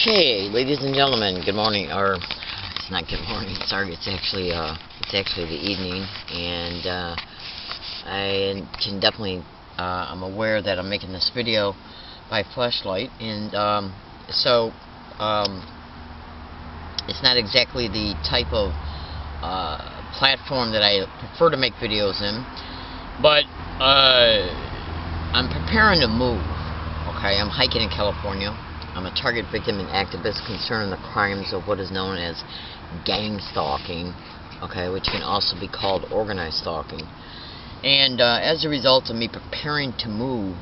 Okay, ladies and gentlemen, good morning, or it's not good morning, sorry, it's actually the evening, and I can definitely, I'm aware that I'm making this video by flashlight, and it's not exactly the type of platform that I prefer to make videos in, but I'm preparing to move. Okay, I'm hiking in California. I'm a target victim and activist concerned in the crimes of what is known as gang stalking, okay, which can also be called organized stalking. And as a result of me preparing to move,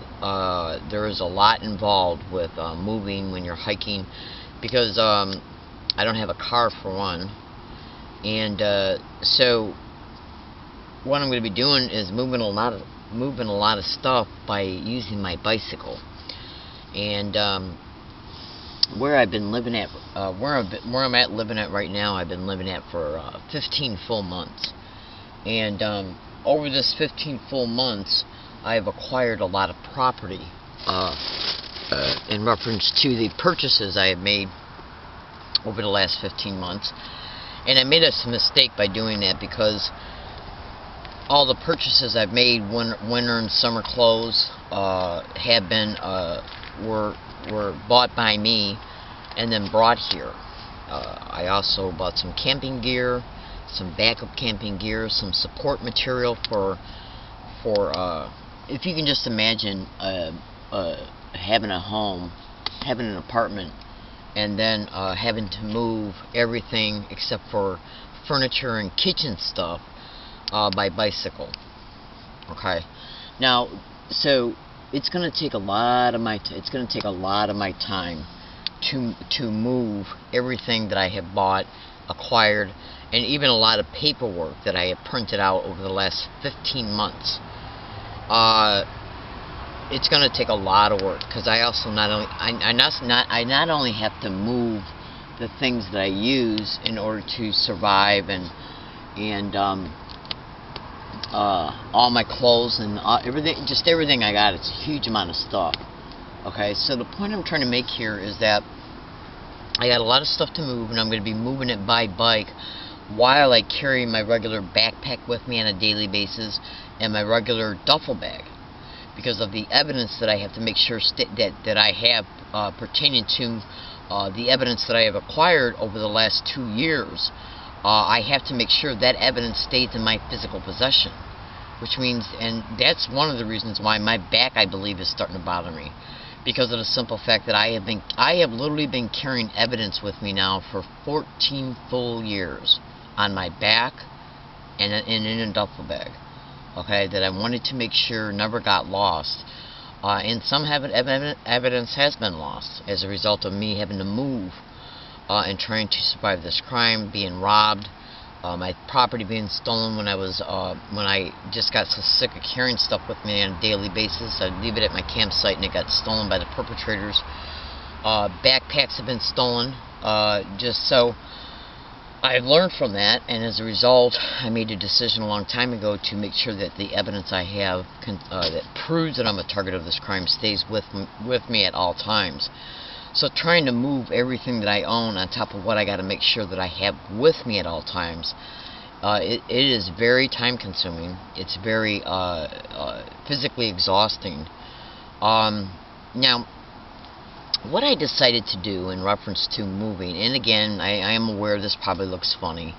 there is a lot involved with moving when you're hiking, because I don't have a car for one, and so what I'm going to be doing is moving a lot of stuff by using my bicycle. And where I've been living at, where I'm at living at right now, I've been living at for 15 full months. And over this 15 full months, I've acquired a lot of property in reference to the purchases I have made over the last 15 months. And I made a mistake by doing that, because all the purchases I've made, winter and summer clothes, have been were bought by me and then brought here. I also bought some camping gear, some backup camping gear, some support material for if you can just imagine having a home, having an apartment, and then having to move everything except for furniture and kitchen stuff by bicycle. Okay, now so it's going to take a lot of my time to move everything that I have bought, acquired, and even a lot of paperwork that I have printed out over the last 15 months. It's going to take a lot of work, because I also not only have to move the things that I use in order to survive, and all my clothes and everything I got. It's a huge amount of stuff. Okay, so the point I'm trying to make here is that I got a lot of stuff to move, and I'm going to be moving it by bike while I carry my regular backpack with me on a daily basis and my regular duffel bag, because of the evidence that I have to make sure that I have pertaining to the evidence that I have acquired over the last 2 years. I have to make sure that evidence stays in my physical possession, which means, and that's one of the reasons why my back, I believe, is starting to bother me, because of the simple fact that I have literally been carrying evidence with me now for 14 full years on my back and in a duffel bag, okay, that I wanted to make sure never got lost. And some evidence has been lost as a result of me having to move and trying to survive this crime, being robbed, my property being stolen when I just got so sick of carrying stuff with me on a daily basis. I'd leave it at my campsite and it got stolen by the perpetrators. Backpacks have been stolen. Just so I've learned from that, and as a result, I made a decision a long time ago to make sure that the evidence I have that proves that I'm a target of this crime stays with me at all times. So trying to move everything that I own on top of what I got to make sure that I have with me at all times, it is very time consuming. It's very physically exhausting. Now, what I decided to do in reference to moving, and again, I am aware this probably looks funny,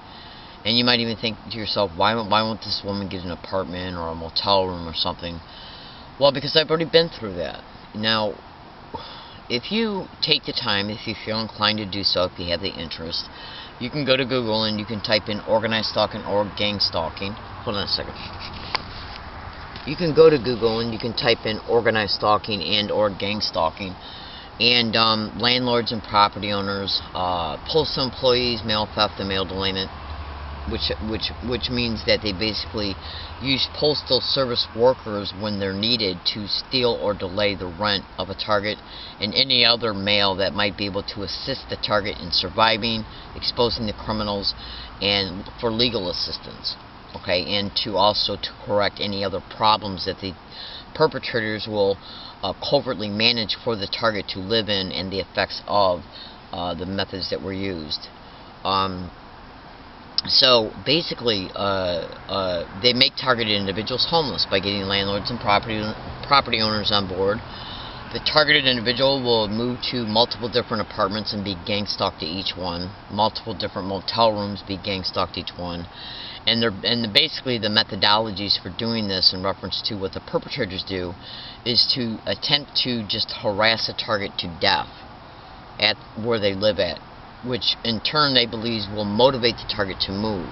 and you might even think to yourself, why won't this woman get an apartment or a motel room or something? Well, because I've already been through that. Now, if you take the time, if you feel inclined to do so, if you have the interest, you can go to Google and you can type in organized stalking or gang stalking. Hold on a second. You can go to Google and you can type in organized stalking and or gang stalking, and landlords and property owners, postal employees, mail theft and mail delayment, which means that they basically use postal service workers when they're needed to steal or delay the rent of a target and any other mail that might be able to assist the target in surviving, exposing the criminals, and for legal assistance. Okay, and to also to correct any other problems that the perpetrators will covertly manage for the target to live in, and the effects of the methods that were used. So basically, they make targeted individuals homeless by getting landlords and property owners on board. The targeted individual will move to multiple different apartments and be gang-stalked to each one. Multiple different motel rooms, be gang-stalked each one. And basically the methodologies for doing this, in reference to what the perpetrators do, is to attempt to just harass a target to death at where they live at, which in turn they believe will motivate the target to move.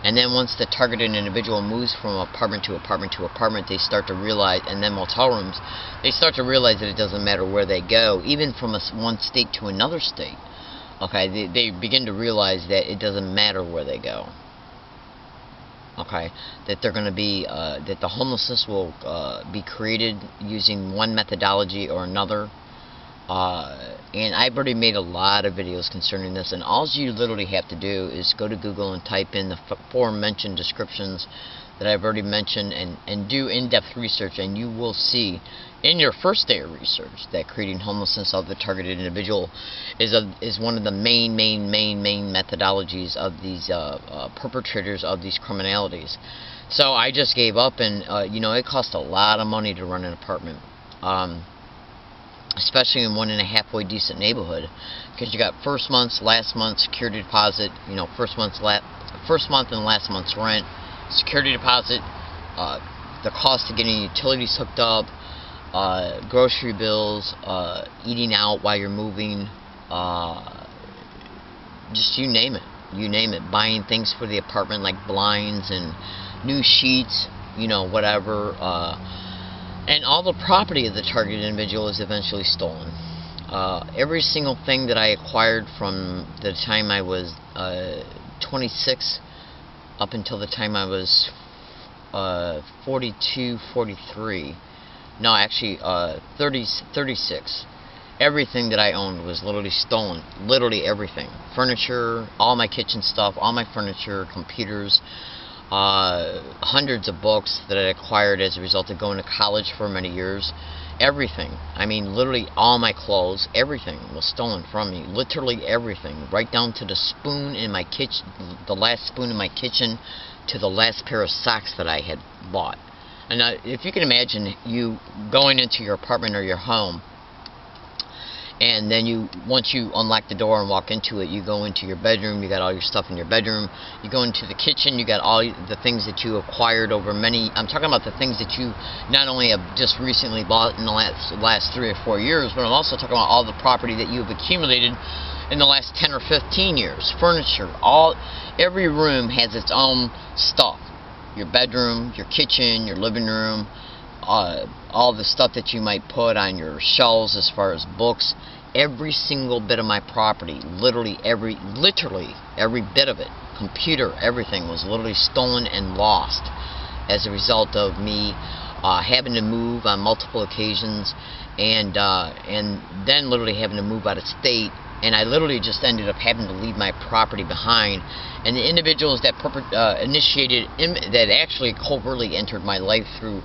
And then once the targeted individual moves from apartment to apartment to apartment, they start to realize, and then motel rooms, they start to realize that it doesn't matter where they go, even from one state to another state. Okay, they begin to realize that it doesn't matter where they go. Okay, that they're going to be, that the homelessness will be created using one methodology or another. And I've already made a lot of videos concerning this, and all you literally have to do is go to Google and type in the aforementioned descriptions that I've already mentioned, and do in-depth research, and you will see in your first day of research that creating homelessness of the targeted individual is one of the main methodologies of these perpetrators of these criminalities. So I just gave up, and you know, it costs a lot of money to run an apartment. Especially in one in a halfway decent neighborhood, because you got first month's, last month's security deposit, you know, first month and last month's rent, security deposit, the cost of getting utilities hooked up, grocery bills, eating out while you're moving, just you name it, buying things for the apartment like blinds and new sheets, you know, whatever. And all the property of the targeted individual is eventually stolen. Every single thing that I acquired from the time I was 26 up until the time I was 42, 43. No, actually 36. Everything that I owned was literally stolen. Literally everything. Furniture, all my kitchen stuff, all my furniture, computers, hundreds of books that I acquired as a result of going to college for many years. Everything. I mean, literally all my clothes, everything was stolen from me. Literally everything, right down to the spoon in my kitchen, the last spoon in my kitchen, to the last pair of socks that I had bought. And if you can imagine you going into your apartment or your home, and then once you unlock the door and walk into it, you go into your bedroom, you got all your stuff in your bedroom, you go into the kitchen, you got all the things that you acquired over I'm talking about the things that you not only have just recently bought in the last 3 or 4 years, but I'm also talking about all the property that you've accumulated in the last 10 or 15 years. Furniture, every room has its own stuff. Your bedroom, your kitchen, your living room, all the stuff that you might put on your shelves as far as books. Every single bit of my property, literally every bit of it, computer, everything was literally stolen and lost as a result of me having to move on multiple occasions, and then literally having to move out of state. And I literally just ended up having to leave my property behind. And the individuals that that actually covertly entered my life through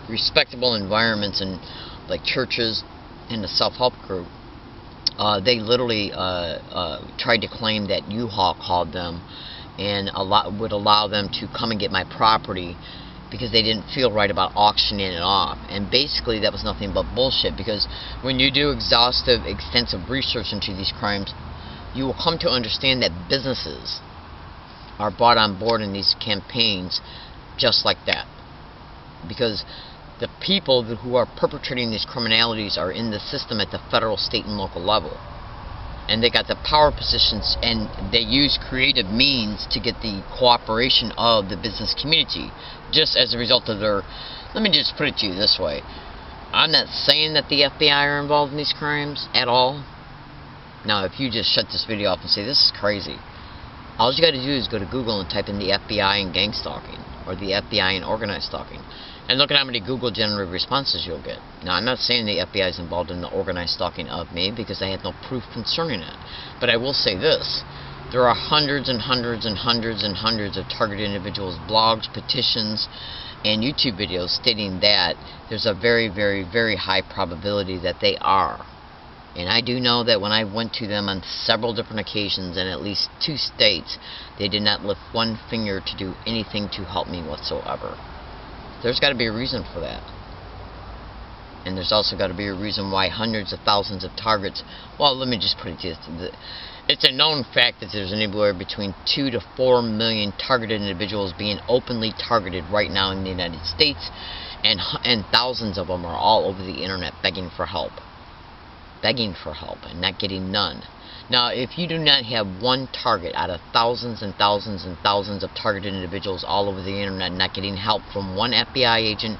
respectable environments and like churches and the self-help group, they literally tried to claim that U-Haul called them and would allow them to come and get my property because they didn't feel right about auctioning it off. And basically that was nothing but bullshit, because when you do exhaustive, extensive research into these crimes, you will come to understand that businesses are brought on board in these campaigns just like that, because the people who are perpetrating these criminalities are in the system at the federal, state, and local level. And they got the power positions, and they use creative means to get the cooperation of the business community, just as a result of their... Let me just put it to you this way. I'm not saying that the FBI are involved in these crimes at all. Now, if you just shut this video off and say, this is crazy, all you got to do is go to Google and type in the FBI and gang stalking, or the FBI and organized stalking, and look at how many Google generated responses you'll get. Now, I'm not saying the FBI is involved in the organized stalking of me, because I have no proof concerning it. But I will say this. There are hundreds and hundreds and hundreds and hundreds of targeted individuals' blogs, petitions, and YouTube videos stating that there's a very, very, very high probability that they are. And I do know that when I went to them on several different occasions in at least 2 states, they did not lift one finger to do anything to help me whatsoever. There's got to be a reason for that. And there's also got to be a reason why hundreds of thousands of targets, well, let me just put it this, it's a known fact that there's anywhere between 2 to 4 million targeted individuals being openly targeted right now in the United States, and thousands of them are all over the internet begging for help and not getting none. Now, if you do not have one target out of thousands and thousands and thousands of targeted individuals all over the internet not getting help from one FBI agent,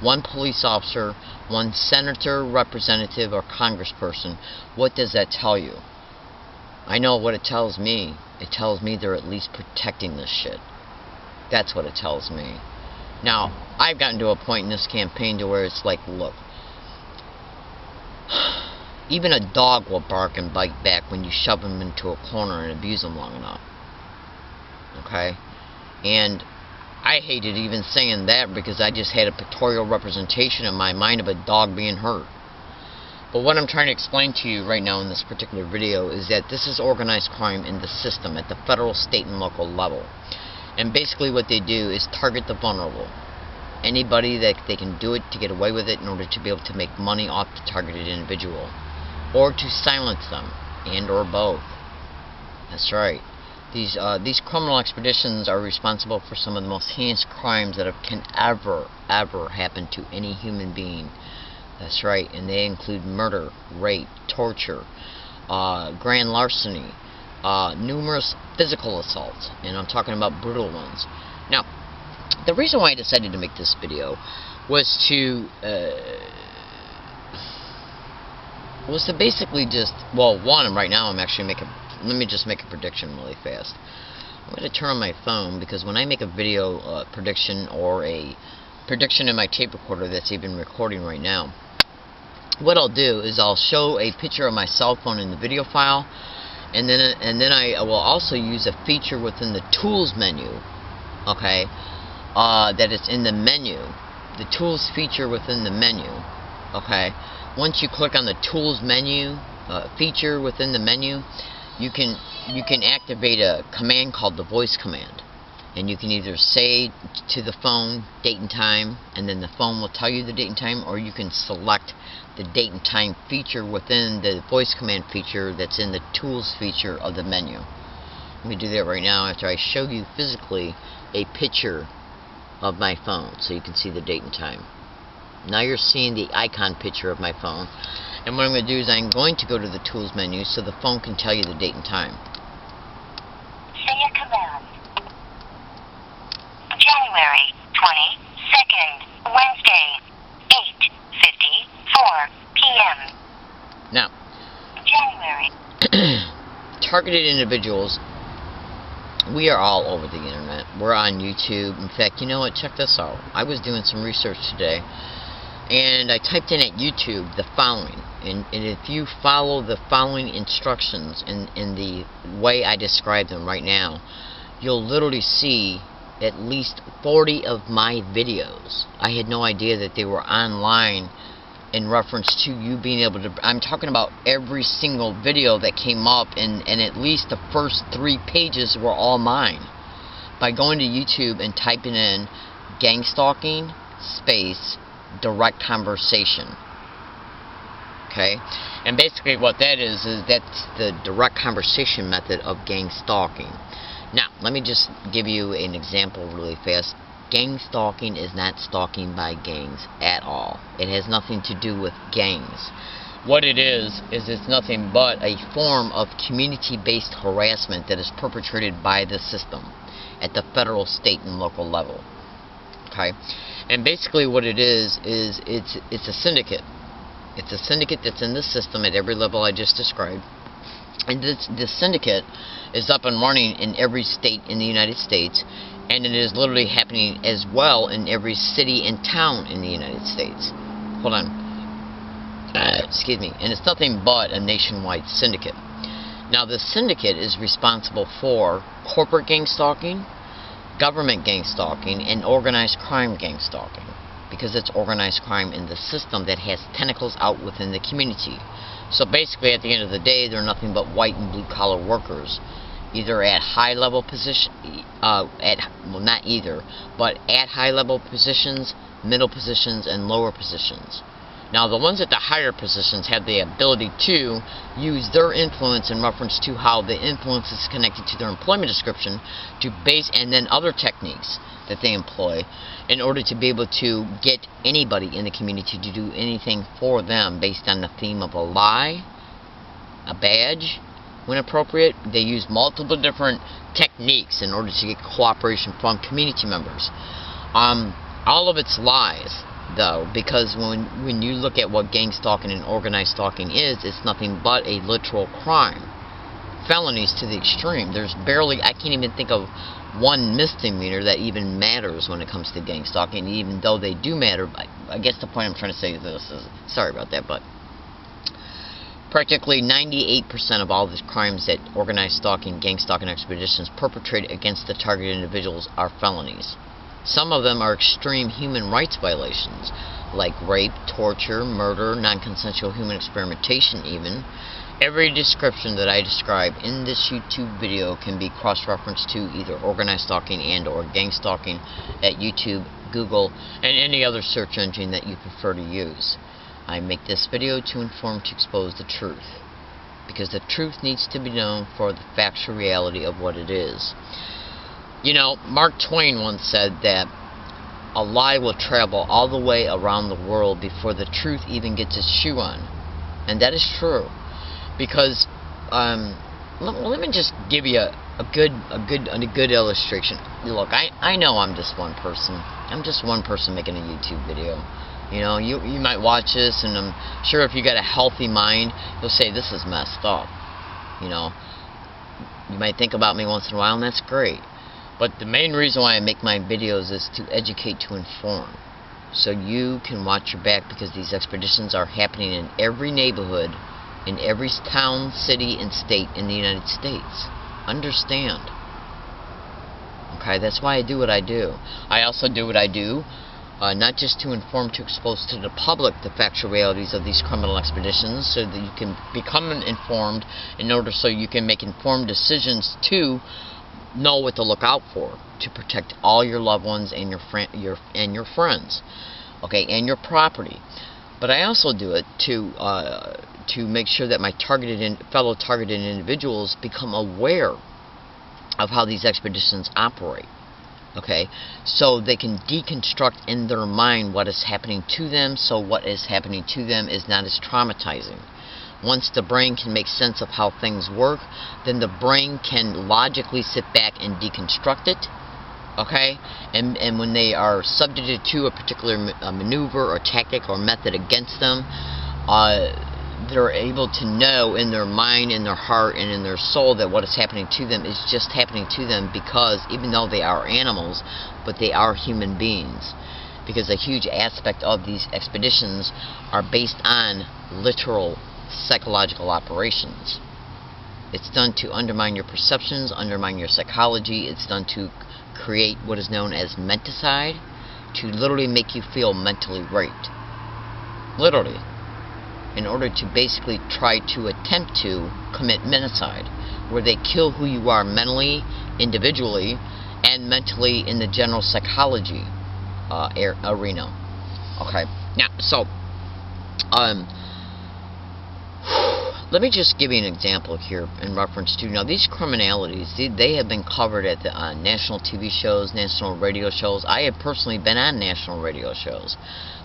one police officer, one senator, representative, or congressperson, what does that tell you? I know what it tells me. It tells me they're at least protecting this shit. That's what it tells me. Now, I've gotten to a point in this campaign to where it's like, look, even a dog will bark and bite back when you shove him into a corner and abuse him long enough. Okay? And I hated even saying that because I just had a pictorial representation in my mind of a dog being hurt. But what I'm trying to explain to you right now in this particular video is that this is organized crime in the system at the federal, state, and local level. And basically what they do is target the vulnerable. Anybody that they can do it to get away with it in order to be able to make money off the targeted individual. Or to silence them, and or both. That's right. These criminal expeditions are responsible for some of the most heinous crimes that can ever happen to any human being. That's right, and they include murder, rape, torture, grand larceny, numerous physical assaults, and I'm talking about brutal ones. Now, the reason why I decided to make this video was to basically just, well, one, right now I'm actually let me just make a prediction really fast. I'm going to turn on my phone because when I make a video prediction or a prediction in my tape recorder that's even recording right now, what I'll do is I'll show a picture of my cell phone in the video file, and then I will also use a feature within the tools menu, okay, that is in the menu, the tools feature within the menu, okay. Once you click on the tools menu feature within the menu, you can activate a command called the voice command, and you can either say to the phone date and time, and then the phone will tell you the date and time, or you can select the date and time feature within the voice command feature that's in the tools feature of the menu. Let me do that right now after I show you physically a picture of my phone so you can see the date and time. Now you're seeing the icon picture of my phone, and what I'm going to do is I'm going to go to the tools menu so the phone can tell you the date and time. Say a command. January 22nd, Wednesday, 8:54 p.m. Now, January. Targeted individuals, we are all over the internet. We're on YouTube. In fact, you know what? Check this out. I was doing some research today, and I typed in at YouTube the following. And if you follow the following instructions in the way I describe them right now, you'll literally see at least 40 of my videos. I had no idea that they were online in reference to you being able to... I'm talking about every single video that came up, and at least the first 3 pages were all mine. By going to YouTube and typing in gang stalking space direct conversation. Okay? And basically what that is that's the direct conversation method of gang stalking. Now, let me just give you an example really fast. Gang stalking is not stalking by gangs at all. It has nothing to do with gangs. What it is it's nothing but a form of community-based harassment that is perpetrated by the system at the federal, state, and local level. Okay? And basically what it is it's a syndicate. It's a syndicate that's in the system at every level I just described. And this syndicate is up and running in every state in the United States, and it is literally happening as well in every city and town in the United States. Hold on. Excuse me. And it's nothing but a nationwide syndicate. Now, the syndicate is responsible for corporate gang stalking, government gang stalking, and organized crime gang stalking. Because it's organized crime in the system that has tentacles out within the community. So basically, at the end of the day, they're nothing but white and blue collar workers, either at high level position, not either, but at high level positions, middle positions, and lower positions. Now, the ones at the higher positions have the ability to use their influence in reference to how the influence is connected to their employment description to base, and then other techniques that they employ in order to be able to get anybody in the community to do anything for them based on the theme of a lie, a badge, when appropriate. They use multiple different techniques in order to get cooperation from community members. All of it's lies, though, because when you look at what gang stalking and organized stalking is, it's nothing but a literal crime. Felonies to the extreme. There's barely, I can't even think of one misdemeanor that even matters when it comes to gang stalking, even though they do matter. I guess the point I'm trying to say is this, sorry about that, but practically 98% of all the crimes that organized stalking, gang stalking expeditions perpetrate against the targeted individuals are felonies. Some of them are extreme human rights violations, like rape, torture, murder, non-consensual human experimentation even. Every description that I describe in this YouTube video can be cross-referenced to either organized stalking and or gang stalking at YouTube, Google, and any other search engine that you prefer to use. I make this video to inform, to expose the truth, because the truth needs to be known for the factual reality of what it is. You know, Mark Twain once said that a lie will travel all the way around the world before the truth even gets its shoe on. And that is true. Because, let me just give you a good illustration. Look, I know I'm just one person. I'm just one person making a YouTube video. You know, you might watch this, and I'm sure if you got a healthy mind, you'll say, this is messed up. You know, you might think about me once in a while, and that's great. But the main reason why I make my videos is to educate, to inform. So you can watch your back, because these expeditions are happening in every neighborhood, in every town, city, and state in the United States. Understand. Okay, that's why I do what I do. I also do what I do, not just to inform, to expose to the public the factual realities of these criminal expeditions, so that you can become informed, in order so you can make informed decisions to know what to look out for, to protect all your loved ones and your friends, okay, and your property. But I also do it to make sure that my fellow targeted individuals become aware of how these expeditions operate. Okay, so they can deconstruct in their mind what is happening to them, so what is happening to them is not as traumatizing. Once the brain can make sense of how things work, then the brain can logically sit back and deconstruct it. Okay, and when they are subjected to a particular maneuver or tactic or method against them, they're able to know in their mind, in their heart, and in their soul that what is happening to them is just happening to them, because even though they are animals, but they are human beings. Because a huge aspect of these expeditions are based on literal psychological operations. It's done to undermine your perceptions, undermine your psychology. It's done to create what is known as menticide, to literally make you feel mentally raped. Literally. In order to basically try to attempt to commit menticide, where they kill who you are mentally, individually, and mentally in the general psychology arena. Okay, now, so, let me just give you an example here in reference to, now, these criminalities, they have been covered at the national TV shows, national radio shows. I have personally been on national radio shows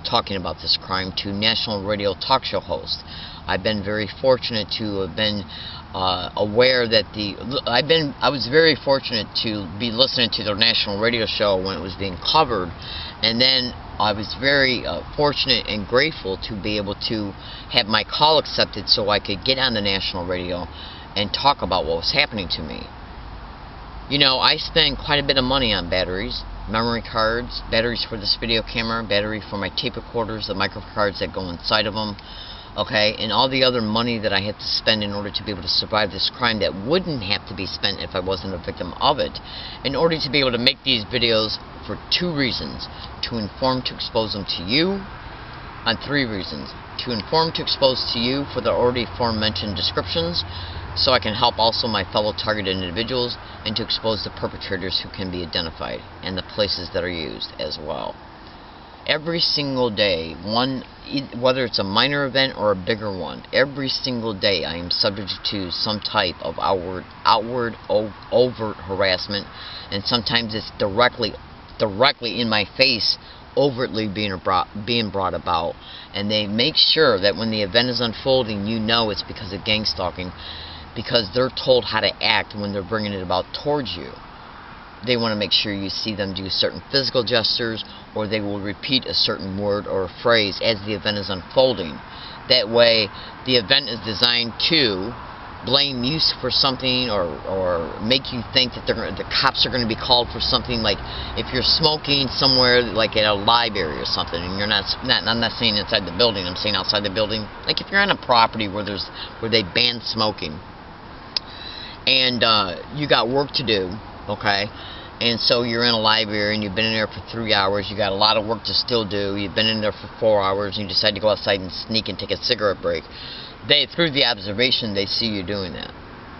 talking about this crime, to national radio talk show hosts. I've been very fortunate to have been aware that I was very fortunate to be listening to their national radio show when it was being covered, and then I was very fortunate and grateful to be able to have my call accepted so I could get on the national radio and talk about what was happening to me. You know, I spend quite a bit of money on batteries, memory cards, batteries for this video camera, battery for my tape recorders, the microcards that go inside of them, okay, and all the other money that I had to spend in order to be able to survive this crime that wouldn't have to be spent if I wasn't a victim of it, in order to be able to make these videos for 2 reasons: to inform, to expose them to you, on 3 reasons: to inform, to expose to you for the already aforementioned descriptions, so I can help also my fellow targeted individuals, and to expose the perpetrators who can be identified, and the places that are used as well. Every single day, whether it's a minor event or a bigger one, every single day I am subject to some type of overt harassment, and sometimes it's directly in my face, overtly being brought about. And they make sure that when the event is unfolding, you know it's because of gang stalking, because they're told how to act when they're bringing it about towards you. They want to make sure you see them do certain physical gestures, or they will repeat a certain word or a phrase as the event is unfolding. That way, the event is designed to blame you for something, or make you think that the cops are going to be called for something. Like if you're smoking somewhere, like at a library or something, and you're not I'm not saying inside the building, I'm saying outside the building. Like if you're on a property where they ban smoking, and you got work to do, okay, and so you're in a library and you've been in there for 3 hours, you got a lot of work to still do, you've been in there for 4 hours, and you decide to go outside and sneak and take a cigarette break. Through the observation, they see you doing that.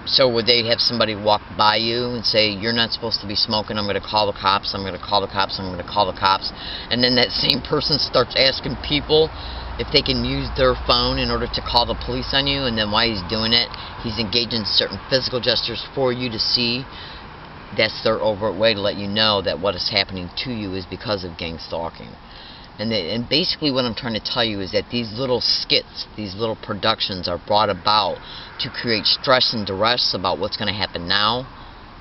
So would they have somebody walk by you and say, you're not supposed to be smoking, I'm going to call the cops, I'm going to call the cops, I'm going to call the cops, and then that same person starts asking people if they can use their phone in order to call the police on you, and then while he's doing it, he's engaged in certain physical gestures for you to see. That's their overt way to let you know that what is happening to you is because of gang stalking. And basically what I'm trying to tell you is that these little skits, these little productions are brought about to create stress and duress about what's going to happen now,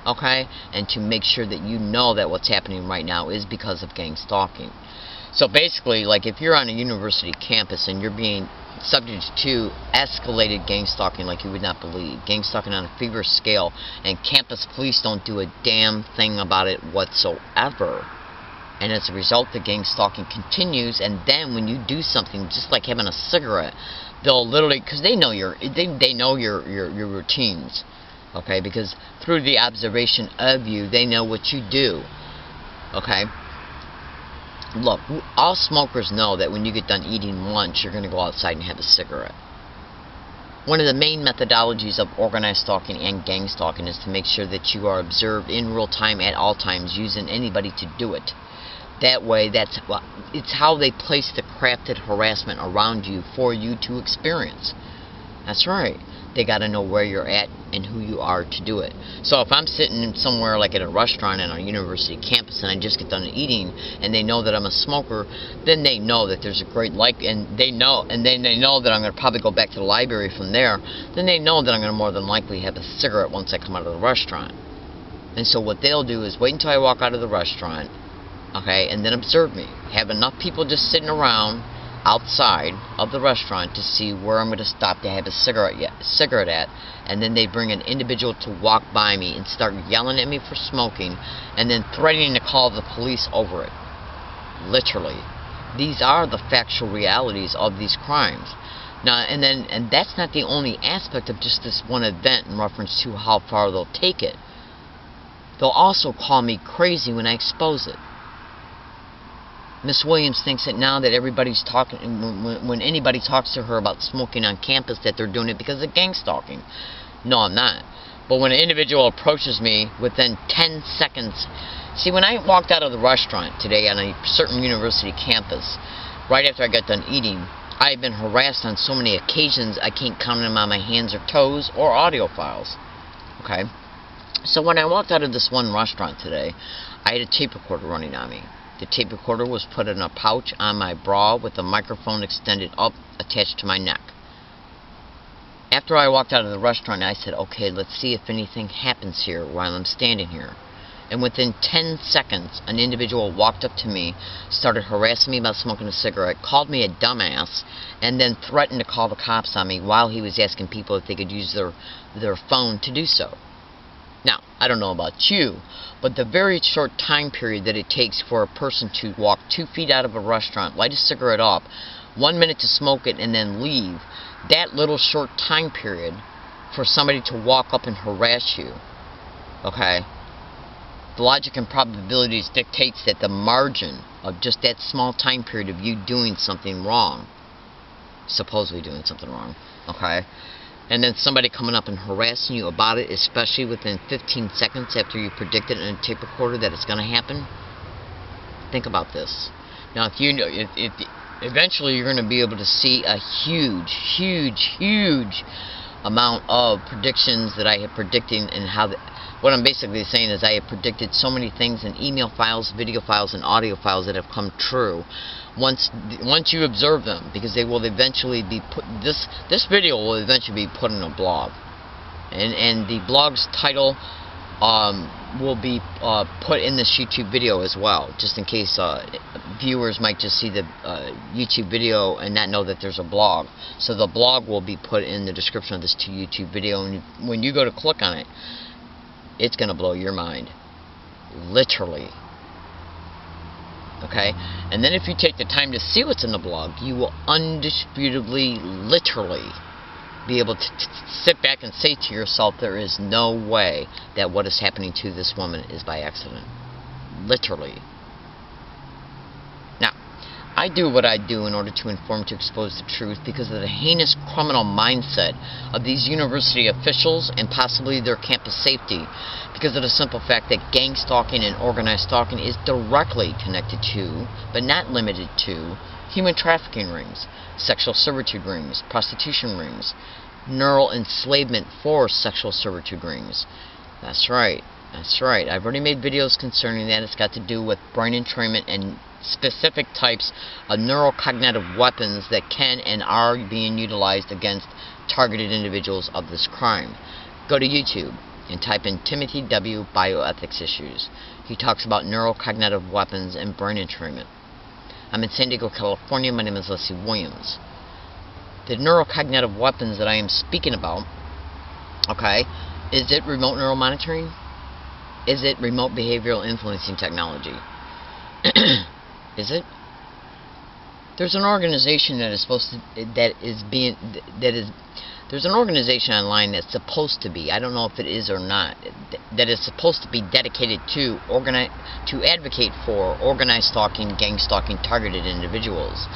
okay? And to make sure that you know that what's happening right now is because of gang stalking. So basically, like if you're on a university campus and you're being subject to escalated gang stalking like you would not believe, gang stalking on a fever scale, and campus police don't do a damn thing about it whatsoever. And as a result, the gang stalking continues, and then when you do something, just like having a cigarette, they'll literally, because they know your routines, okay? Because through the observation of you, they know what you do, okay? Look, all smokers know that when you get done eating lunch, you're going to go outside and have a cigarette. One of the main methodologies of organized stalking and gang stalking is to make sure that you are observed in real time at all times, using anybody to do it. That way, it's how they place the crafted harassment around you for you to experience. That's right. They got to know where you're at and who you are to do it. So if I'm sitting somewhere like at a restaurant on a university campus and I just get done eating, and they know that I'm a smoker, then they know that there's a great and they know that I'm going to probably go back to the library from there. Then they know that I'm going to more than likely have a cigarette once I come out of the restaurant. And so what they'll do is wait until I walk out of the restaurant, okay, and then observe me. Have enough people just sitting around outside of the restaurant to see where I'm going to stop to have a cigarette at, and then they bring an individual to walk by me and start yelling at me for smoking, and then threatening to call the police over it. Literally. These are the factual realities of these crimes. Now, and that's not the only aspect of just this one event in reference to how far they'll take it. They'll also call me crazy when I expose it. Miss Williams thinks that now that everybody's talking, when anybody talks to her about smoking on campus, that they're doing it because of gang stalking. No, I'm not. But when an individual approaches me within 10 seconds... See, when I walked out of the restaurant today on a certain university campus, right after I got done eating, I have been harassed on so many occasions I can't count them on my hands or toes or audio files. Okay? So when I walked out of this one restaurant today, I had a tape recorder running on me. The tape recorder was put in a pouch on my bra with the microphone extended up, attached to my neck. After I walked out of the restaurant, I said, okay, let's see if anything happens here while I'm standing here. And within 10 seconds, an individual walked up to me, started harassing me about smoking a cigarette, called me a dumbass, and then threatened to call the cops on me while he was asking people if they could use their phone to do so. Now, I don't know about you, but the very short time period that it takes for a person to walk 2 feet out of a restaurant, light a cigarette up, 1 minute to smoke it, and then leave, that little short time period for somebody to walk up and harass you, okay, the logic and probabilities dictates that the margin of just that small time period of you doing something wrong supposedly doing something wrong, okay? And then somebody coming up and harassing you about it, especially within 15 seconds after you predicted in a tape recorder that it's going to happen. Think about this. Now, if you know, if eventually you're going to be able to see a huge amount of predictions that I have predicting, and how what I'm basically saying is I have predicted so many things in email files, video files, and audio files that have come true. Once you observe them, because they will eventually be put. This video will eventually be put in a blog, and the blog's title will be put in this YouTube video as well, just in case viewers might just see the YouTube video and not know that there's a blog. So the blog will be put in the description of this YouTube video, and when you go to click on it, it's going to blow your mind. Literally. Okay? And then if you take the time to see what's in the blog, you will undisputably, literally be able to sit back and say to yourself, there is no way that what is happening to this woman is by accident. Literally. Now, I do what I do in order to inform, to expose the truth, because of the heinous criminal mindset of these university officials and possibly their campus safety, because of the simple fact that gang stalking and organized stalking is directly connected to, but not limited to, human trafficking rings, sexual servitude rings, prostitution rings, neural enslavement for sexual servitude rings. That's right. That's right. I've already made videos concerning that. It's got to do with brain entrainment and specific types of neurocognitive weapons that can and are being utilized against targeted individuals of this crime. Go to YouTube and type in Timothy W. Bioethics Issues. He talks about neurocognitive weapons and brain entrainment. I'm in San Diego, California. My name is Leslie Williams. The neurocognitive weapons that I am speaking about, okay, is it remote neural monitoring? Is it remote behavioral influencing technology? Is it? There's an organization that is supposed to, there's an organization online that's supposed to be, I don't know if it is or not, that is supposed to be dedicated to advocate for organized stalking, gang stalking, targeted individuals.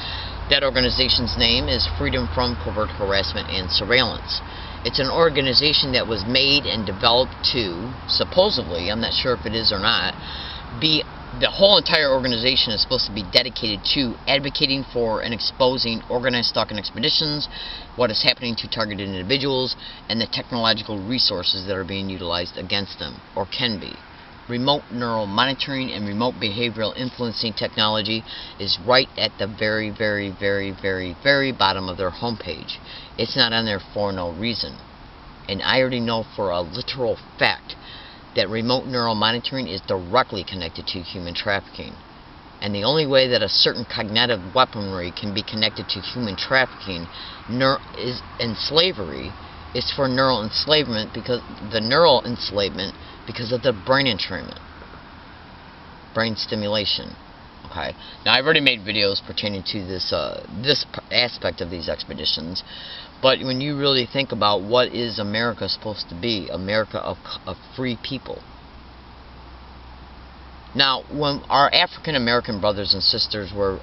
That organization's name is Freedom from Covert Harassment and Surveillance. It's an organization that was made and developed to, supposedly, I'm not sure if it is or not, the whole entire organization is supposed to be dedicated to advocating for and exposing organized stalking expeditions, what is happening to targeted individuals, and the technological resources that are being utilized against them, or can be. Remote neural monitoring and remote behavioral influencing technology is right at the very bottom of their homepage. It's not on there for no reason. And I already know for a literal fact that remote neural monitoring is directly connected to human trafficking. And the only way that a certain cognitive weaponry can be connected to human trafficking and slavery is for neural enslavement, because of the brain entrainment, brain stimulation. Okay. Now, I've already made videos pertaining to this aspect of these expeditions, but when you really think about what is America supposed to be, America of free people. Now, when our African American brothers and sisters were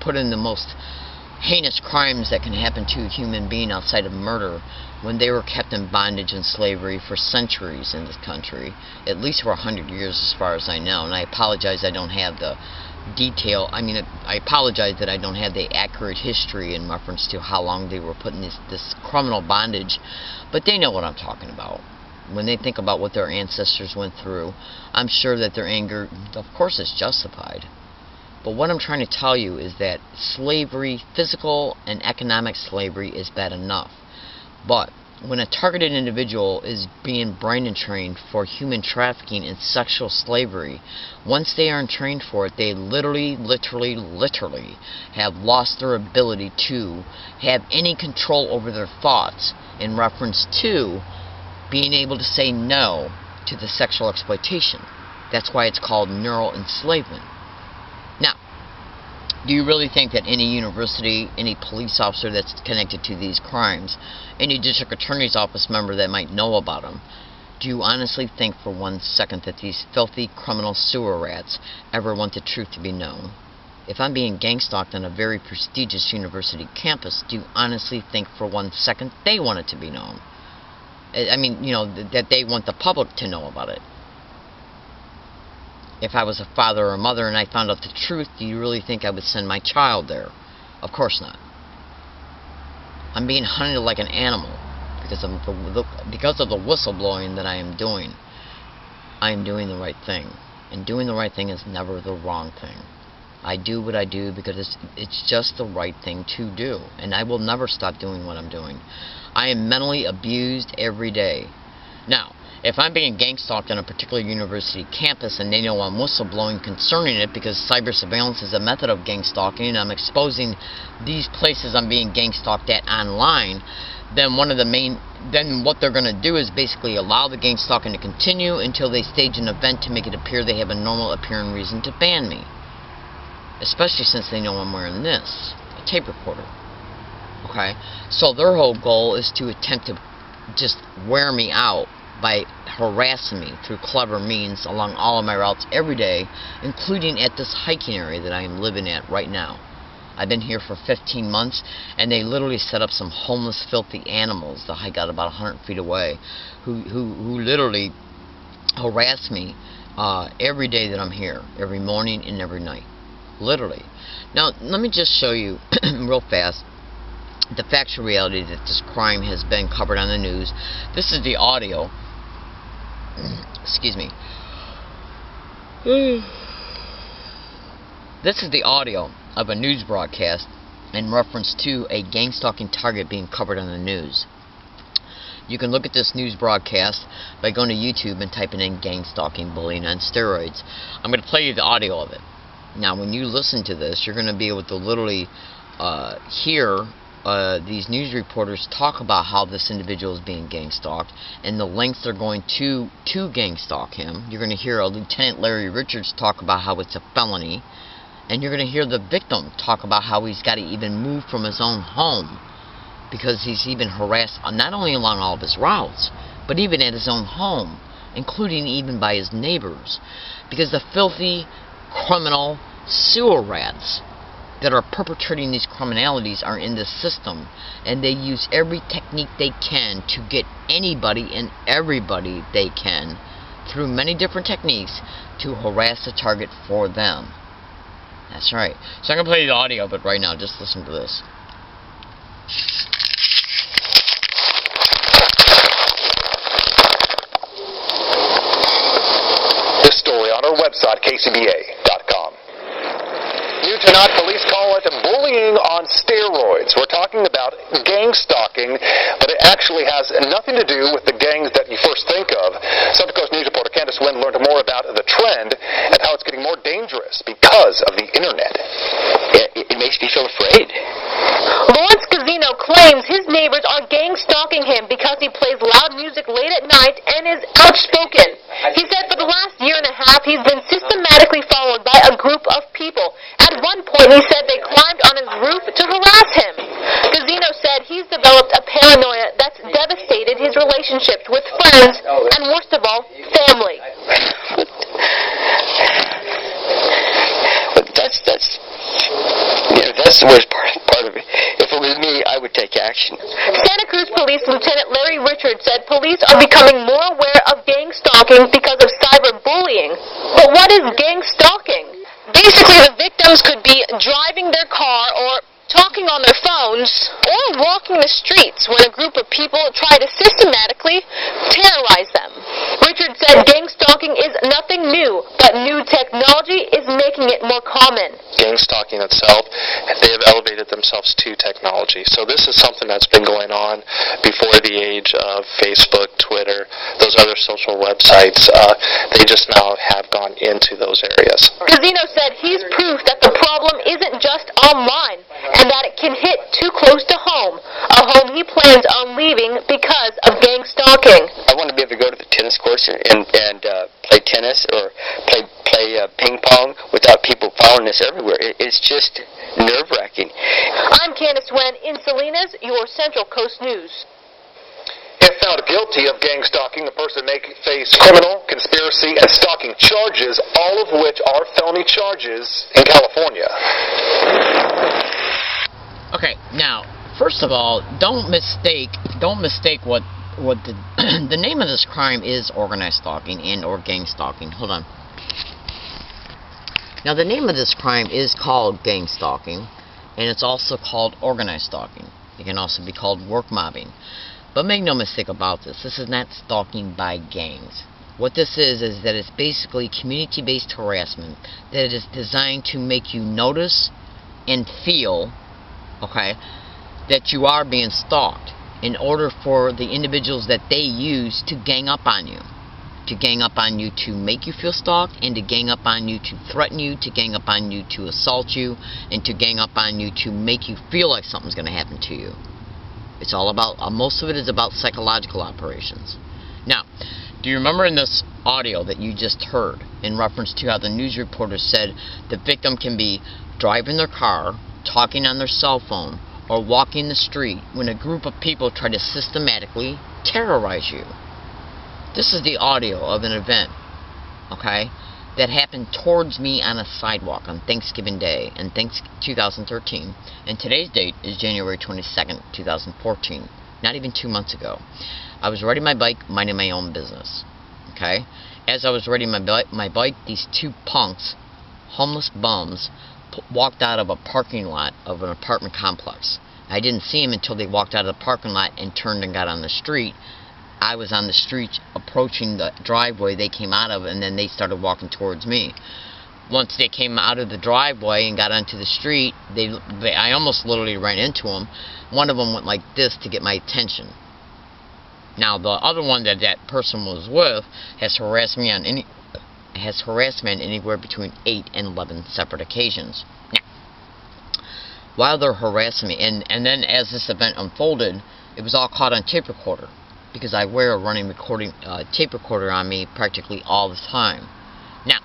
put in the most heinous crimes that can happen to a human being outside of murder, when they were kept in bondage and slavery for centuries in this country, at least for 100 years as far as I know, and I apologize I don't have the detail, I apologize that I don't have the accurate history in reference to how long they were put in this criminal bondage, but they know what I'm talking about. When they think about what their ancestors went through, I'm sure that their anger, of course, is justified. But what I'm trying to tell you is that slavery, physical and economic slavery, is bad enough. But when a targeted individual is being brain entrained for human trafficking and sexual slavery, once they are entrained for it, they literally have lost their ability to have any control over their thoughts in reference to being able to say no to the sexual exploitation. That's why it's called neural enslavement. Now, do you really think that any university, any police officer that's connected to these crimes, any district attorney's office member that might know about them, do you honestly think for 1 second that these filthy criminal sewer rats ever want the truth to be known? if I'm being gang stalked on a very prestigious university campus, do you honestly think for 1 second they want it to be known? I mean, you know, that they want the public to know about it. If I was a father or a mother and I found out the truth, do you really think I would send my child there? Of course not. I'm being hunted like an animal because of the whistleblowing that I am doing. I am doing the right thing. And doing the right thing is never the wrong thing. I do what I do because it's just the right thing to do. And I will never stop doing what I'm doing. I am mentally abused every day. Now, if I'm being gang stalked on a particular university campus and they know I'm whistleblowing concerning it because cyber surveillance is a method of gang stalking and I'm exposing these places I'm being gang stalked at online, then what they're going to do is basically allow the gang stalking to continue until they stage an event to make it appear they have a normal appearing reason to ban me. Especially since they know I'm wearing this, a tape recorder. Okay? So their whole goal is to attempt to just wear me out by harassing me through clever means along all of my routes every day, including at this hiking area that I am living at right now. I've been here for 15 months, and they literally set up some homeless, filthy animals that hike out about 100 feet away, who literally harass me every day that I'm here, every morning and every night. Literally. Now, let me just show you real fast the factual reality that this crime has been covered on the news. This is the audio. Excuse me. This is the audio of a news broadcast in reference to a gang stalking target being covered on the news. You can look at this news broadcast by going to YouTube and typing in gang stalking, bullying on steroids. I'm going to play you the audio of it. Now, when you listen to this, you're going to be able to literally hear these news reporters talk about how this individual is being gang stalked and the lengths they're going to gang stalk him. You're going to hear a Lieutenant Larry Richards talk about how it's a felony, and you're going to hear the victim talk about how he's got to even move from his own home because he's even harassed not only along all of his routes, but even at his own home, including even by his neighbors, because the filthy criminal sewer rats that are perpetrating these criminalities are in this system, and they use every technique they can to get anybody and everybody they can through many different techniques to harass the target for them. That's right. So I'm going to play the audio of it right now. Just listen to this. This story on our website, kcba.com. New tonight, police call it bullying on steroids. We're talking about gang stalking, but it actually has nothing to do with the gangs that you first think of. Central Coast News reporter Candace Wynn learned more about the trend and how it's getting more dangerous because of the internet. It makes me feel afraid. Lawrence Casino claims his neighbors are gang stalking him because he plays loud music late at night and is outspoken. He said for the last year and a half he's been systematically followed by a group of people. At one point he said they climbed on his roof to harass him. Casino said he's developed a paranoia that's devastated his relationships with friends and, worst of all, family. That's the worst part of it. If it was me, I would take action. Santa Cruz Police Lieutenant Larry Richards said police are becoming more aware of gang stalking because of cyberbullying. But what is gang stalking? Basically, the victims could be driving their car or talking on their phones or walking the streets when a group of people try to systematically terrorize them. Richard said gang stalking is nothing new, but new technology is making it more common. Gang stalking itself, they have elevated themselves to technology. So this is something that's been going on before the age of Facebook, Twitter, those other social websites. They just now have gone into those areas. Casino said he's proof that the problem isn't just online and that it can hit too close to home, a home he plans on leaving because of gang stalking. I want to be able to go to the tennis courts and play tennis or play ping pong without people following us everywhere. It's just nerve-wracking. I'm Candace Wen in Salinas, your Central Coast News. If found guilty of gang stalking, the person may face criminal, conspiracy, and stalking charges, all of which are felony charges in California. Okay, now, first of all, don't mistake what the the name of this crime is organized stalking and or gang stalking. Hold on. Now, the name of this crime is called gang stalking, and it's also called organized stalking. It can also be called work mobbing. But make no mistake about this. This is not stalking by gangs. What this is that it's basically community-based harassment that is designed to make you notice and feel, okay, that you are being stalked in order for the individuals that they use to gang up on you. To gang up on you to make you feel stalked, and to gang up on you to threaten you, to gang up on you to assault you, and to gang up on you to make you feel like something's going to happen to you. It's all about, most of it is about psychological operations. Now, do you remember in this audio that you just heard in reference to how the news reporter said the victim can be driving their car, talking on their cell phone, or walking the street when a group of people try to systematically terrorize you? This is the audio of an event, okay, that happened towards me on a sidewalk on Thanksgiving Day in 2013. And today's date is January 22nd, 2014. Not even 2 months ago. I was riding my bike, minding my own business, okay? As I was riding my bike, these two punks, homeless bums, walked out of a parking lot of an apartment complex. I didn't see them until they walked out of the parking lot and turned and got on the street. I was on the street approaching the driveway they came out of, and then they started walking towards me. Once they came out of the driveway and got onto the street, I almost literally ran into them. One of them went like this to get my attention. Now, the other one that person was with has harassed me on anywhere between 8 and 11 separate occasions. Now, while they're harassing me, and then as this event unfolded, it was all caught on tape recorder, because I wear a running recording tape recorder on me practically all the time. Now,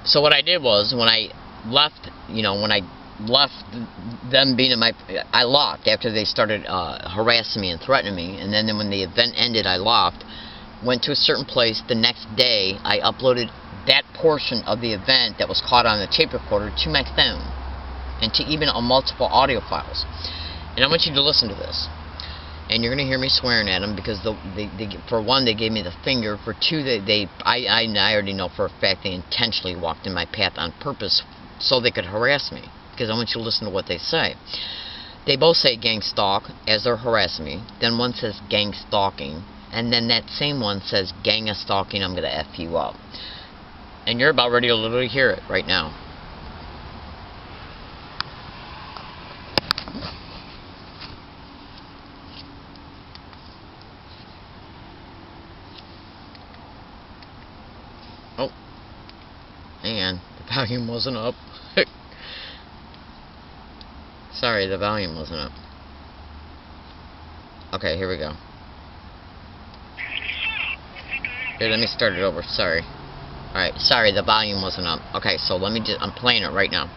so what I did was, when I left, them being in my, I locked after they started harassing me and threatening me, and then when the event ended, I locked, went to a certain place. The next day, I uploaded that portion of the event that was caught on the tape recorder to my phone, and to even on multiple audio files. And I want you to listen to this. And you're going to hear me swearing at them, because for one, they gave me the finger. For two, I already know for a fact they intentionally walked in my path on purpose so they could harass me, because I want you to listen to what they say. They both say gang stalk as they're harassing me. Then one says gang stalking, and then that same one says gang of stalking, I'm going to F you up. And you're about ready to literally hear it right now. Oh, and the volume wasn't up. Sorry, the volume wasn't up. Okay, here we go. Here, let me start it over. Sorry. Alright, sorry, the volume wasn't up. Okay, so let me I'm playing it right now.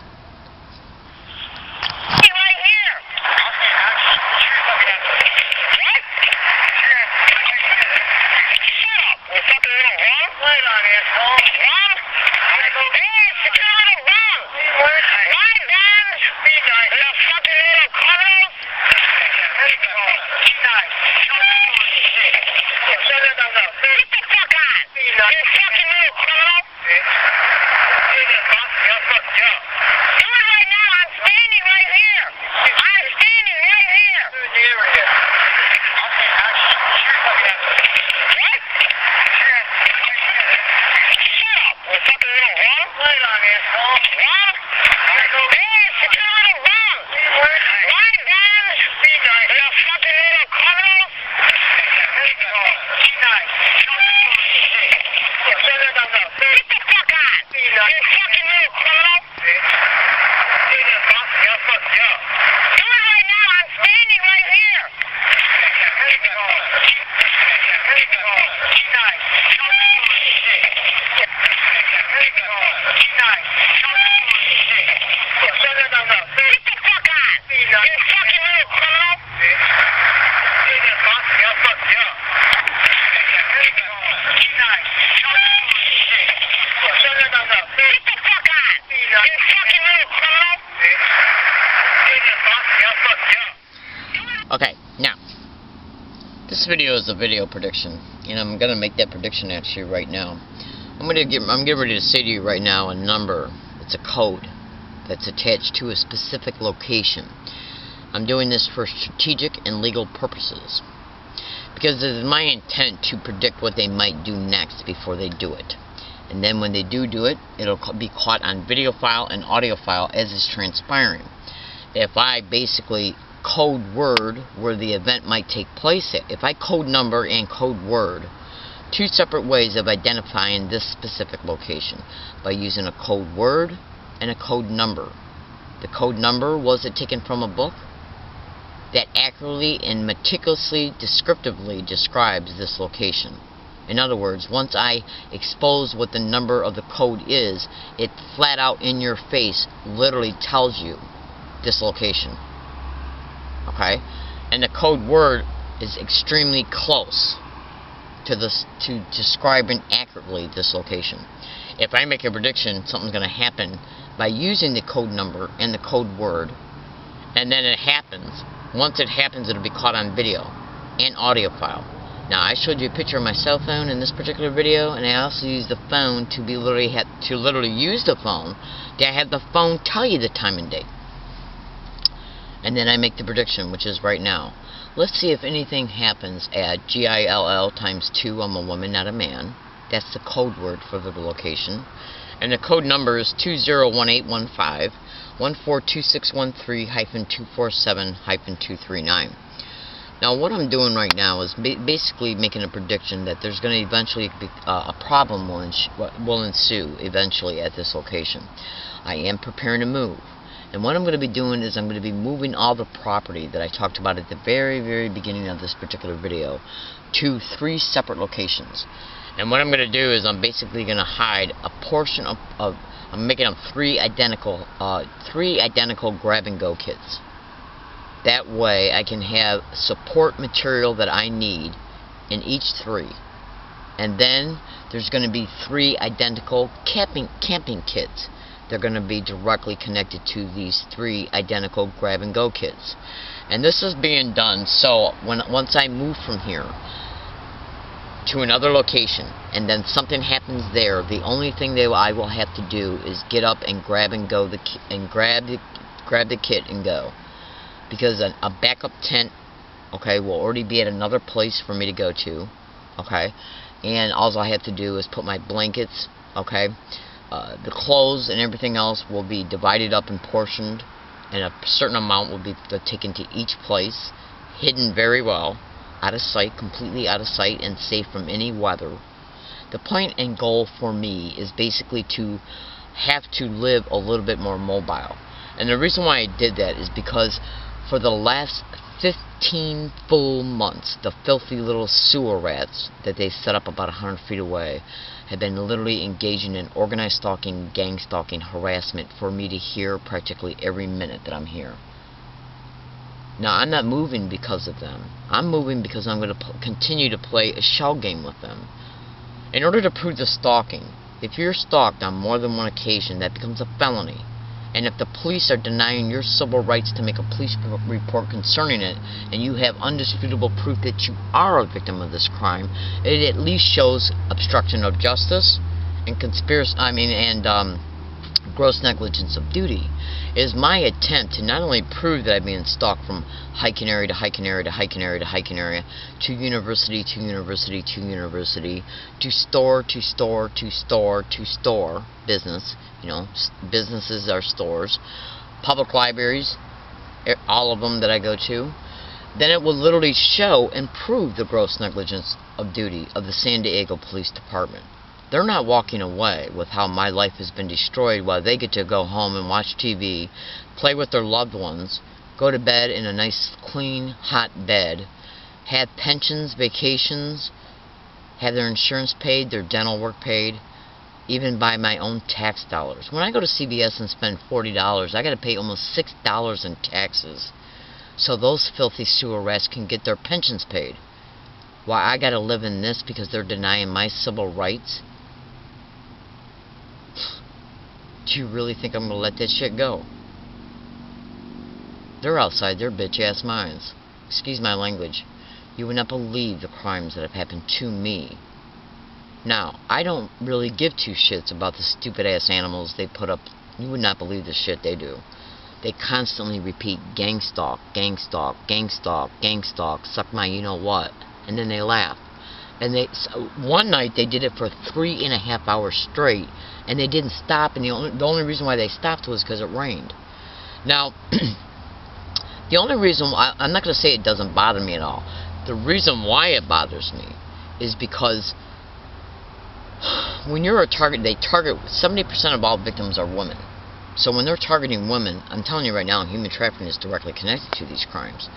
this video is a video prediction, and I'm gonna make that prediction actually right now. I'm getting ready to say to you right now a number. It's a code that's attached to a specific location. I'm doing this for strategic and legal purposes, because it is my intent to predict what they might do next before they do it. And then when they do it, it'll be caught on video file and audio file as is transpiring. If I basically code word where the event might take place at, if I code number and code word, two separate ways of identifying this specific location, by using a code word and a code number. The code number, was it taken from a book? That accurately and meticulously descriptively describes this location. In other words, once I expose what the number of the code is, it flat out in your face literally tells you this location. Okay? And the code word is extremely close to describing accurately this location. If I make a prediction something's going to happen by using the code number and the code word, and then it happens, once it happens it'll be caught on video and audio file. Now, I showed you a picture of my cell phone in this particular video, and I also used the phone to literally use the phone to have the phone tell you the time and date. And then I make the prediction, which is right now. Let's see if anything happens at GILL times 2. I'm a woman, not a man. That's the code word for the location. And the code number is 201815 142613-247-239. Now, what I'm doing right now is basically making a prediction that there's going to eventually be a problem will ensue eventually at this location. I am preparing to move. And what I'm going to be doing is I'm going to be moving all the property that I talked about at the very, very beginning of this particular video to 3 separate locations. And what I'm going to do is I'm basically going to hide a portion of I'm making them 3 identical grab-and-go kits. That way I can have support material that I need in each 3. And then there's going to be 3 identical camping kits. They're going to be directly connected to these 3 identical grab-and-go kits. And this is being done so once I move from here to another location and then something happens there, the only thing that I will have to do is get up and grab the kit and go. Because a backup tent, okay, will already be at another place for me to go to, okay, and all I have to do is put my blankets, okay, the clothes and everything else will be divided up and portioned, and a certain amount will be taken to each place, hidden very well, out of sight, completely out of sight, and safe from any weather. The point and goal for me is basically to have to live a little bit more mobile. And the reason why I did that is because for the last 15 full months, the filthy little sewer rats that they set up about 100 feet away have been literally engaging in organized stalking, gang stalking, harassment for me to hear practically every minute that I'm here. Now, I'm not moving because of them. I'm moving because I'm going to continue to play a shell game with them. In order to prove the stalking, if you're stalked on more than one occasion, that becomes a felony. And if the police are denying your civil rights to make a police report concerning it, and you have undisputable proof that you are a victim of this crime, it at least shows obstruction of justice and gross negligence of duty. It is my attempt to not only prove that I'm being stalked from hiking area to hiking area to hiking area to hiking area, to university to university to university, to store to store to store to store, business, you know, businesses are stores, public libraries, all of them that I go to, then it will literally show and prove the gross negligence of duty of the San Diego Police Department. They're not walking away with how my life has been destroyed while they get to go home and watch TV, play with their loved ones, go to bed in a nice, clean, hot bed, have pensions, vacations, have their insurance paid, their dental work paid, even by my own tax dollars. When I go to CVS and spend $40, I got to pay almost $6 in taxes so those filthy sewer rats can get their pensions paid. Why I got to live in this because they're denying my civil rights? Do you really think I'm going to let that shit go? They're outside their bitch-ass minds. Excuse my language. You would not believe the crimes that have happened to me. Now, I don't really give two shits about the stupid-ass animals they put up. You would not believe the shit they do. They constantly repeat, gang stalk, gang stalk, gang stalk, gang stalk, suck my you-know-what. And then they laugh. And one night they did it for 3.5 hours straight, and they didn't stop, and the only reason why they stopped was because it rained. Now, the only reason why, I'm not going to say it doesn't bother me at all. The reason why it bothers me is because when you're a target, they target 70% of all victims are women. So when they're targeting women, I'm telling you right now, human trafficking is directly connected to these crimes.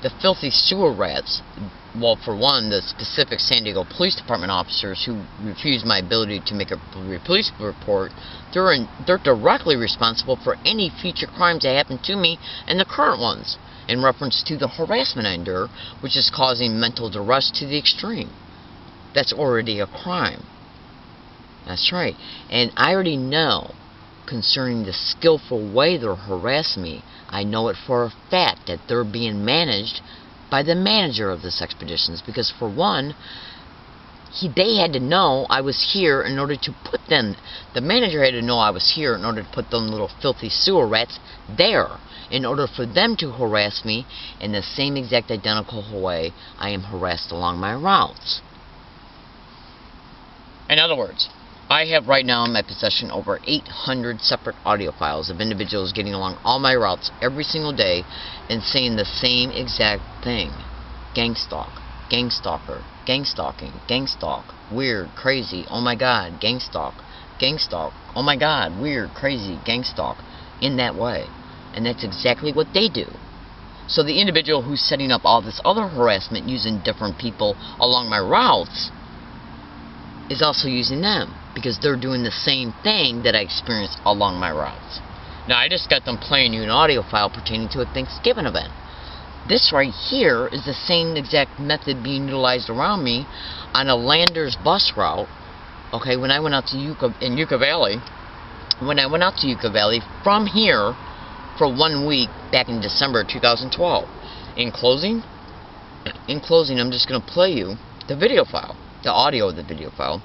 The filthy sewer rats, well, for one, the specific San Diego Police Department officers who refused my ability to make a police report, they're directly responsible for any future crimes that happen to me and the current ones, in reference to the harassment I endure, which is causing mental duress to the extreme. That's already a crime. That's right. And I already know, concerning the skillful way they're harassing me, I know it for a fact that they're being managed by the manager of this expeditions, because for one, they had to know I was here in order to put them, the manager had to know I was here in order to put them little filthy sewer rats there, in order for them to harass me in the same exact identical way I am harassed along my routes. In other words, I have right now in my possession over 800 separate audio files of individuals getting along all my routes every single day and saying the same exact thing. Gang stalk, gang stalker, gang stalking, gang stalk, weird, crazy, oh my god, gang stalk, oh my god, weird, crazy, gang stalk, in that way. And that's exactly what they do. So the individual who's setting up all this other harassment using different people along my routes is also using them, because they're doing the same thing that I experienced along my routes. Now, I just got them playing you an audio file pertaining to a Thanksgiving event. This right here is the same exact method being utilized around me on a Landers bus route. Okay, when I went out to Yucca Valley, from here for 1 week back in December 2012. In closing, I'm just going to play you the video file, the audio of the video file,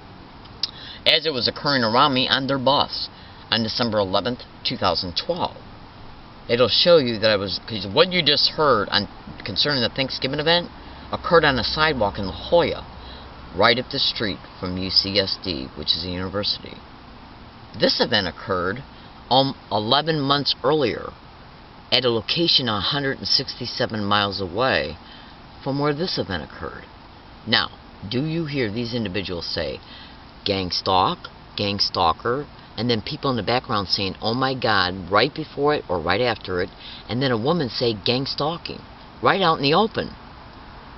as it was occurring around me on their bus on December 11th, 2012. It'll show you that because what you just heard concerning the Thanksgiving event occurred on a sidewalk in La Jolla, right up the street from UCSD, which is a university. This event occurred 11 months earlier at a location 167 miles away from where this event occurred. Now, do you hear these individuals say, gang stalk, gang stalker, and then people in the background saying, oh my god, right before it or right after it, and then a woman say gang stalking, right out in the open.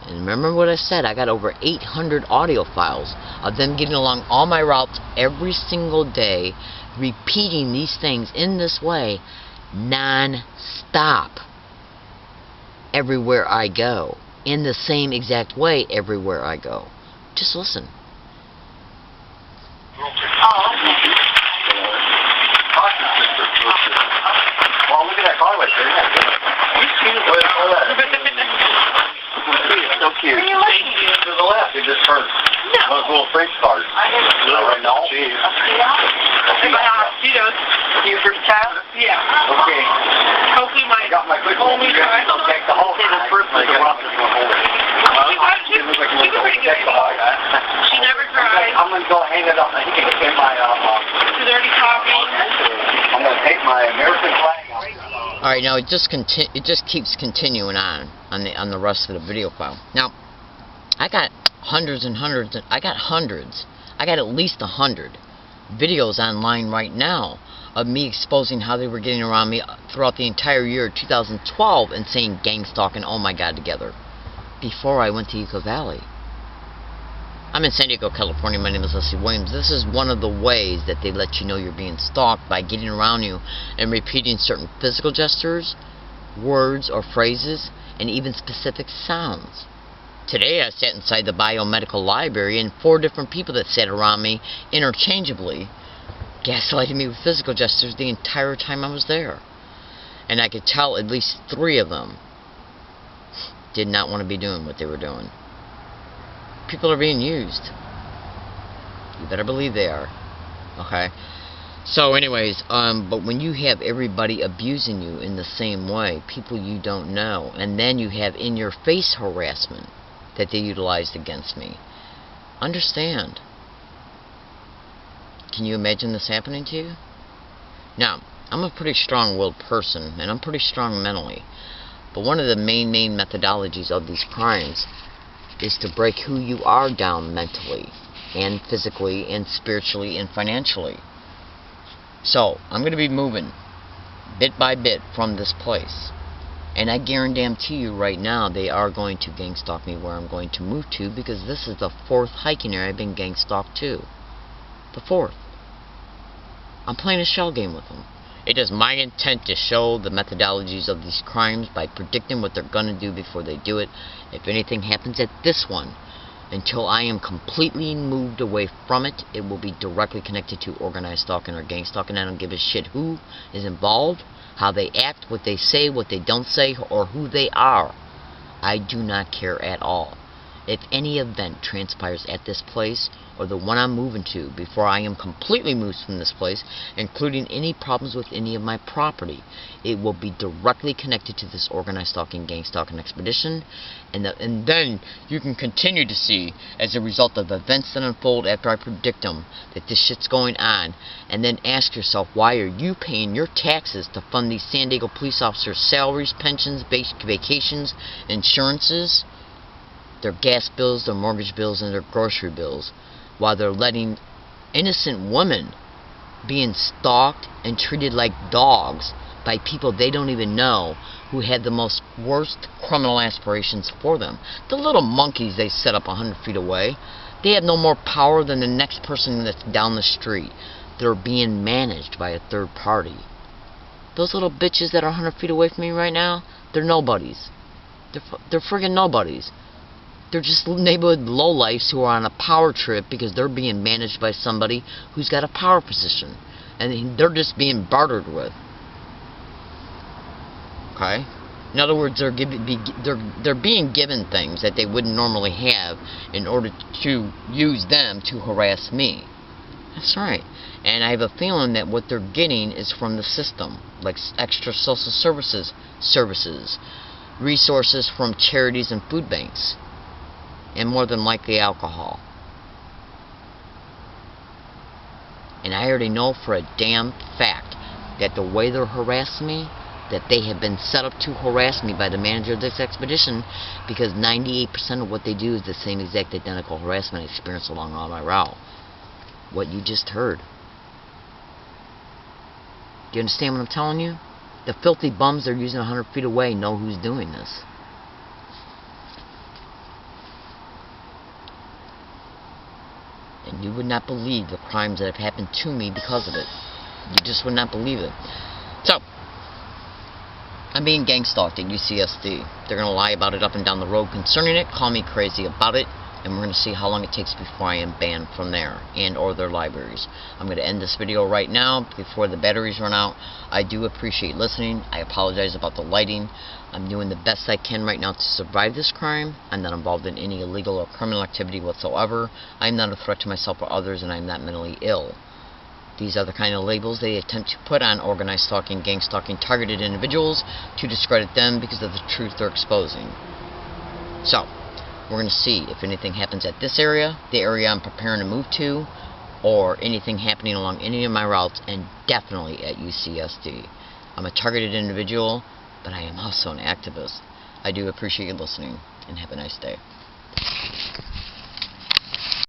And remember what I said, I got over 800 audio files of them getting along all my routes every single day, repeating these things in this way, non-stop, everywhere I go, in the same exact way everywhere I go. Just listen. Oh, okay. Well, look at that car right there. It's so cute. To the left, it just hurts. Those little freight cars. Right now? Jeez. You for child? Yeah. Okay. Hopefully my Got my quick one. You guys don't take the whole thing. First, I got this one over. She was pretty good. She never cried. I'm going to go hang it up in my, She's already talking. I'm going to take my American flag off. Alright, now it just keeps continuing on the rest of the video file. Now, I got hundreds and hundreds, I got at least 100 videos online right now of me exposing how they were getting around me throughout the entire year of 2012 and saying gang stalk and oh my god together before I went to Yucca Valley. I'm in San Diego, California. My name is Leslie Williams. This is one of the ways that they let you know you're being stalked, by getting around you and repeating certain physical gestures, words or phrases, and even specific sounds. Today I sat inside the biomedical library and 4 different people that sat around me interchangeably gaslighting me with physical gestures the entire time I was there. And I could tell at least 3 of them did not want to be doing what they were doing. people are being used. You better believe they are. Okay? So anyways, but when you have everybody abusing you in the same way, people you don't know, and then you have in-your-face harassment that they utilized against me, understand. Can you imagine this happening to you? Now, I'm a pretty strong-willed person, and I'm pretty strong mentally. But one of the main methodologies of these crimes is to break who you are down mentally, and physically, and spiritually, and financially. So, I'm going to be moving bit by bit from this place. And I guarantee you right now they are going to gang stalk me where I'm going to move to, because this is the 4th hiking area I've been gang stalked to. The 4th. I'm playing a shell game with them. It is my intent to show the methodologies of these crimes by predicting what they're going to do before they do it. If anything happens at this one, until I am completely moved away from it, it will be directly connected to organized stalking or gang stalking. I don't give a shit who is involved, how they act, what they say, what they don't say, or who they are. I do not care at all. If any event transpires at this place, or the one I'm moving to, before I am completely moved from this place, including any problems with any of my property, it will be directly connected to this organized stalking, gang stalking expedition, and then you can continue to see, as a result of events that unfold after I predict them, that this shit's going on, and then ask yourself, why are you paying your taxes to fund these San Diego police officers' salaries, pensions, vacations, insurances, their gas bills, their mortgage bills, and their grocery bills, while they're letting innocent women being stalked and treated like dogs by people they don't even know, who had the most worst criminal aspirations for them. The little monkeys they set up 100 feet away, they have no more power than the next person that's down the street. They're being managed by a third party. Those little bitches that are 100 feet away from me right now, they're nobodies. They're friggin' nobodies. They're just neighborhood lowlifes who are on a power trip because they're being managed by somebody who's got a power position. And they're just being bartered with. Okay? In other words, they're being given things that they wouldn't normally have in order to use them to harass me. That's right. And I have a feeling that what they're getting is from the system. Like extra social services, resources from charities and food banks. And more than likely alcohol. And I already know for a damn fact that the way they're harassing me, that they have been set up to harass me by the manager of this expedition, because 98% of what they do is the same exact identical harassment I experienced along all my route. What you just heard. Do you understand what I'm telling you? The filthy bums they're using 100 feet away know who's doing this. And you would not believe the crimes that have happened to me because of it. You just would not believe it. So, I'm being gang stalked at UCSD. They're going to lie about it up and down the road concerning it, call me crazy about it, and we're going to see how long it takes before I am banned from there and or their libraries. I'm going to end this video right now before the batteries run out. I do appreciate listening. I apologize about the lighting. I'm doing the best I can right now to survive this crime. I'm not involved in any illegal or criminal activity whatsoever. I'm not a threat to myself or others, and I'm not mentally ill. These are the kind of labels they attempt to put on organized stalking, gang stalking, targeted individuals to discredit them because of the truth they're exposing. So, we're going to see if anything happens at this area, the area I'm preparing to move to, or anything happening along any of my routes, and definitely at UCSD. I'm a targeted individual, but I am also an activist. I do appreciate you listening, and have a nice day.